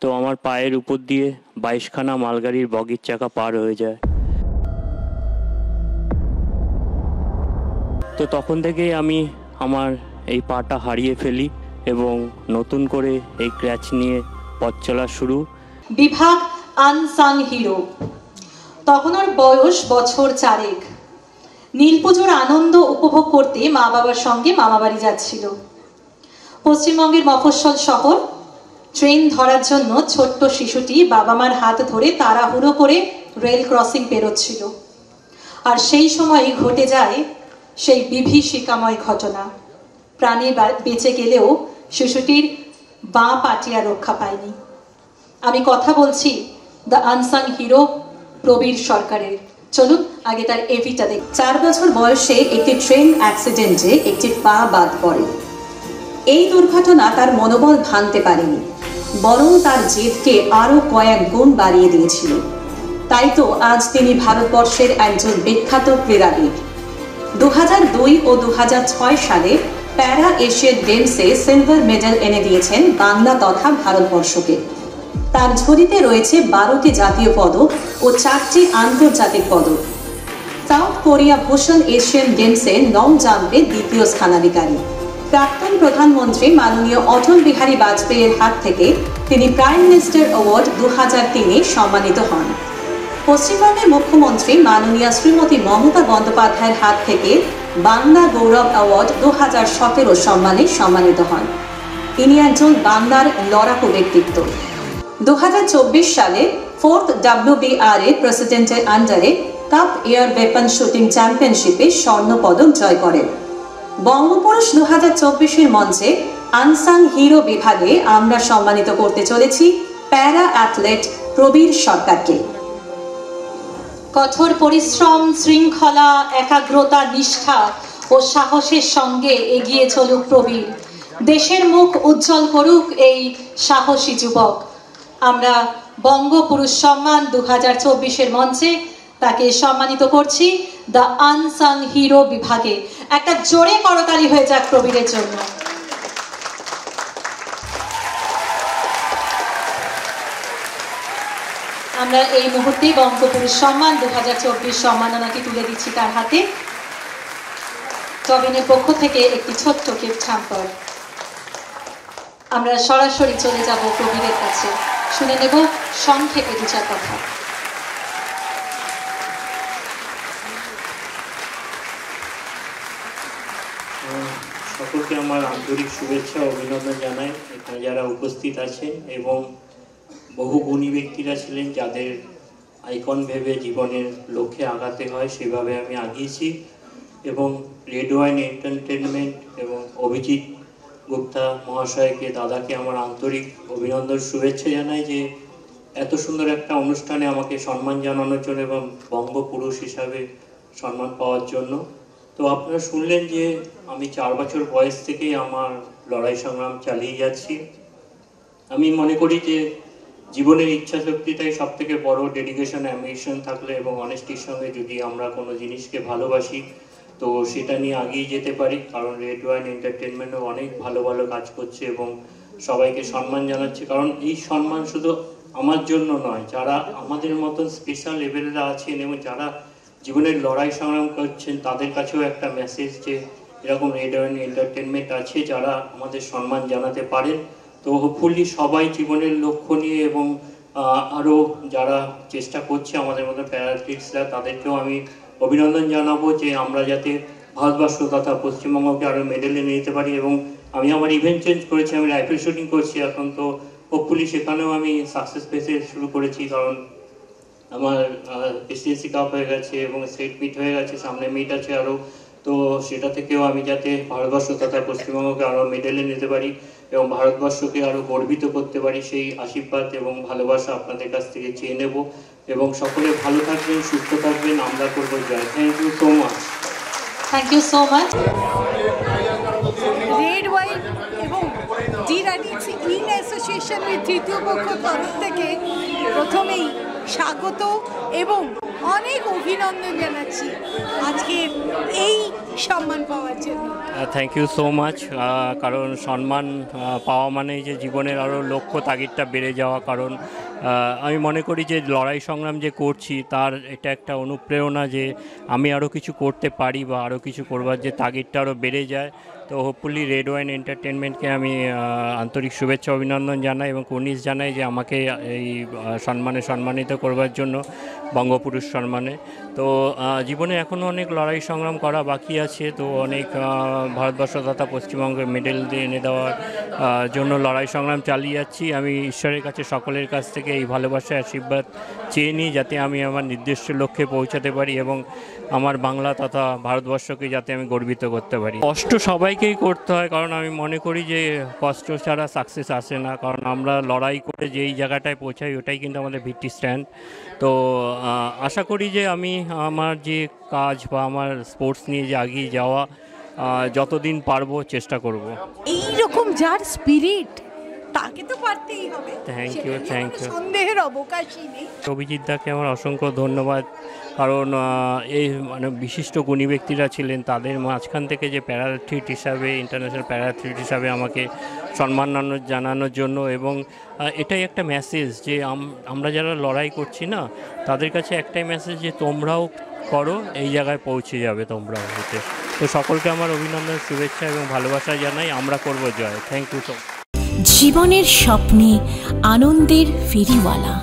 তো আমার পায়ের উপর দিয়ে 22খানা মালগাড়ির বগির চাকা পার হয়ে যায়। তো তখন থেকেই আমি আমার এই পাটা হারিয়ে ফেলি এবং নতুন করে এই ক্র্যাচ নিয়ে পথ চলা শুরু। বিভাগ আনসাং হিরো। তখন ওর বয়স বছর 4। নীলপুজোর আনন্দ উপভোগ করতে মা বাবার সঙ্গে মামাবাড়ি যাচ্ছিল। পশ্চিমবঙ্গের মফস্বল শহর। ট্রেন ধরার জন্য ছোট্ট শিশুটি বাবা মার হাত ধরে তাড়াহুড়ো করে রেল ক্রসিং পেরোচ্ছিল। আর সেই সময়ই ঘটে যায় সেই বিভীষিকাময় ঘটনা। প্রাণে বেঁচে গেলেও শিশুটির বাঁ পাটি আর রক্ষা পায়নি। আমি কথা বলছি দ্য আনসাং হিরো প্রবীর সরকারের। চলুন আগে তার এভিটা দেখ। 4 বছর বয়সে একটি ট্রেন অ্যাক্সিডেন্টে একটি পা বাদ পড়ে। এই দুর্ঘটনা তার মনোবল ভাঙতে পারেনি, বরং তার জেদকে আরো কয়েক গুণ বাড়িয়ে দিয়েছিল। তাই তো আজ তিনি ভারতবর্ষের একজন বিখ্যাত ক্রীড়াবিদ। 2002 ও 2006 সালে প্যারা এশিয়ান গেমসে সিলভার মেডেল এনে দিয়েছেন বাংলা তথা ভারতবর্ষকে। তার ঝুলিতে রয়েছে 12টি জাতীয় পদক ও 4টি আন্তর্জাতিক পদক। সাউথ কোরিয়া ভূষণ এশিয়ান গেমসে লং জাম্পে দ্বিতীয় স্থানাধিকারী। প্রাক্তন প্রধানমন্ত্রী মাননীয় অটল বিহারী বাজপেয়ীর হাত থেকে তিনি প্রাইম মিনিস্টার অ্যাওয়ার্ড 2003-এ সম্মানিত হন। পশ্চিমবঙ্গের মুখ্যমন্ত্রী মাননীয় শ্রীমতী মমতা বন্দ্যোপাধ্যায়ের হাত থেকে বাংলা গৌরব অ্যাওয়ার্ড 2017 সম্মানে সম্মানিত হন। তিনি একজন বাংলার লড়াকু ব্যক্তিত্ব। 2024 সালে 4th WBR প্রেসিডেন্টের আন্ডারে কাপ এয়ার ওয়েপন শুটিং চ্যাম্পিয়নশিপে স্বর্ণ পদক জয় করেন। বঙ্গপুরুষ 2024-এর মঞ্চে আনসাং হিরো বিভাগে আমরা সম্মানিত করতে চলেছি প্যারা অ্যাথলেট প্রবীর সরকারকে। কঠোর পরিশ্রম, শৃঙ্খলা, একাগ্রতা, নিষ্ঠা ও সাহসের সঙ্গে এগিয়ে চলুক প্রবীর। দেশের মুখ উজ্জ্বল করুক এই সাহসী যুবক। আমরা বঙ্গপুরুষ সম্মান 2024-এর মঞ্চে তাকে সম্মানিত করছি দ্য আনসাং হিরো বিভাগে। একটা জোরে করতালি হয়ে যাক প্রবীরের জন্য। আমরা এই মুহূর্তে বঙ্গপুরুষ সম্মান 2024 সম্মাননাটি তুলে দিচ্ছি তার হাতে। টবিনের পক্ষ থেকে একটি ছোট্ট গিফট হ্যাম্পার। আমরা সরাসরি চলে যাব প্রবীরের কাছে, শুনে নেব সংক্ষেপে 2-4 কথা। সকলকে আমার আন্তরিক শুভেচ্ছা ও অভিনন্দন জানাই। এখানে যারা উপস্থিত আছেন এবং বহু গুণী ব্যক্তিরা ছিলেন যাদের আইকন ভেবে জীবনের লক্ষ্যে আগাতে হয়, সেভাবে আমি আগিয়েছি। এবং রেড ওয়াইন এন্টারটেনমেন্ট এবং অভিজিৎ গুপ্তা মহাশয়কে, দাদাকে আমার আন্তরিক অভিনন্দন শুভেচ্ছা জানাই যে এত সুন্দর একটা অনুষ্ঠানে আমাকে সম্মান জানানোর জন্য এবং বঙ্গপুরুষ হিসাবে সম্মান পাওয়ার জন্য। তো আপনারা শুনলেন যে আমি 4 বছর বয়স থেকেই আমার লড়াই সংগ্রাম চালিয়ে যাচ্ছি। আমি মনে করি যে জীবনের ইচ্ছা শক্তিটাই সব থেকে বড়। ডেডিকেশন, অ্যাম্বিশন থাকলে এবং অনেস্টির সঙ্গে যদি আমরা কোনো জিনিসকে ভালোবাসি তো সেটা নিয়ে আগিয়ে যেতে পারি। কারণ রেড ওয়াইন এন্টারটেনমেন্টও অনেক ভালো ভালো কাজ করছে এবং সবাইকে সম্মান জানাচ্ছে। কারণ এই সম্মান শুধু আমার জন্য নয়, যারা আমাদের মতন স্পেশাল লেভেলরা আছেন এবং যারা জীবনের লড়াই সংগ্রাম করছেন তাদের কাছেও একটা মেসেজ যে এরকম রেড ওয়াইন এন্টারটেনমেন্ট আছে যারা আমাদের সম্মান জানাতে পারেন। তো হোপফুলি সবাই জীবনের লক্ষ্য নিয়ে এবং আরও যারা চেষ্টা করছে আমাদের মতো প্যারাঅ্যাথলিটসরা, তাদেরকেও আমি অভিনন্দন জানাবো যে আমরা যাতে ভারতবর্ষ তথা পশ্চিমবঙ্গকে আরও মেডেল এনে নিতে পারি। এবং আমি আমার ইভেন্ট চেঞ্জ করেছি, আমি রাইফেল শুটিং করছি এখন। তো হোপফুলি সেখানেও আমি সাকসেস পেতে শুরু করেছি, কারণ আমার প্রেসিডেন্সি কাপ হয়ে গেছে এবং স্টেট মিট হয়ে গেছে, সামনে মিট আছে আরও। তো সেটা থেকেও আমি যাতে ভারতবর্ষ তথা পশ্চিমবঙ্গকে আরও মেডেলে নিতে পারি এবং ভারতবর্ষকে আরও গর্বিত করতে পারি, সেই আশীর্বাদ এবং ভালোবাসা আপনাদের কাছ থেকে চেয়ে নেব। এবং সকলে ভালো থাকবেন, সুস্থ থাকবেন, আমরা করবো জয়। Thank you so much. Thank you so much. Red wine এবং the runnings in association with তৃতীয় পক্ষ তরফ থেকে প্রথমেই স্বাগত এবং অনেক অভিনন্দন জানাচ্ছি আজকের এই সম্মান পাওয়ার জন্য? Thank you so much. কারণ সম্মান পাওয়া মানেই যে জীবনের আরও লক্ষ্য তাগিদটা বেড়ে যাওয়া। কারণ আমি মনে করি যে লড়াই সংগ্রাম যে করছি তার এটা একটা অনুপ্রেরণা যে আমি আরও কিছু করতে পারি বা আরও কিছু করবার যে তাগিদটা আরও বেড়ে যায়। তো হোপফুলি রেড ওয়াইন এন্টারটেনমেন্টকে আমি আন্তরিক শুভেচ্ছা অভিনন্দন জানাই এবং কুর্নিশ জানাই যে আমাকে এই সম্মানিত করবার জন্য বঙ্গপুরুষ সম্মানে। তো জীবনে এখনও অনেক লড়াই সংগ্রাম করা বাকি আছে। তো অনেক ভারতবর্ষ তথা পশ্চিমবঙ্গে মেডেল দিয়ে এনে দেওয়ার জন্য লড়াই সংগ্রাম চালিয়ে যাচ্ছি। আমি ঈশ্বরের কাছে সকলের কাছ থেকে এই ভালোবাসা আশীর্বাদ চেয়ে নিই যাতে আমি আমার নির্দিষ্ট লক্ষ্যে পৌঁছাতে পারি এবং আমার বাংলা তথা ভারতবর্ষকে যাতে আমি গর্বিত করতে পারি। কষ্ট সবাইকেই করতে হয়, কারণ আমি মনে করি যে কষ্ট ছাড়া সাকসেস আসে না। কারণ আমরা লড়াই করে যেই জায়গাটায় পৌঁছাই ওটাই কিন্তু আমাদের ভিত্তি স্ট্যান্ড। তো আশা করি যে আমি আমার যে কাজ বা আমার স্পোর্টস নিয়ে যে এগিয়ে যাওয়া যতদিন পারবো চেষ্টা করব। এইরকম যার স্পিরিট তাকে তো পারতেই হবে। Thank you, thank you. সন্দেহের অবকাশই নেই। অভিজিৎ দাকে আমার অসংখ্য ধন্যবাদ, কারণ এই মানে বিশিষ্ট গুণী ব্যক্তিরা ছিলেন, তাদের মাঝখান থেকে যে প্যারা অ্যাথলিট হিসাবে ইন্টারন্যাশনাল প্যারা অ্যাথলিট হিসাবে আমাকে সম্মান জানানোর জন্য। এবং এটাই একটা মেসেজ যে আমরা যারা লড়াই করছি না তাদের কাছে একটাই মেসেজ যে তোমরাও করো, এই জায়গায় পৌঁছে যাবে তোমরাও হতে। তো সকলকে আমার অভিনন্দন, শুভেচ্ছা এবং ভালোবাসা জানাই। আমরা করব জয়। Thank you so much. জীবনের স্বপ্নে আনন্দের ফেরিওয়ালা।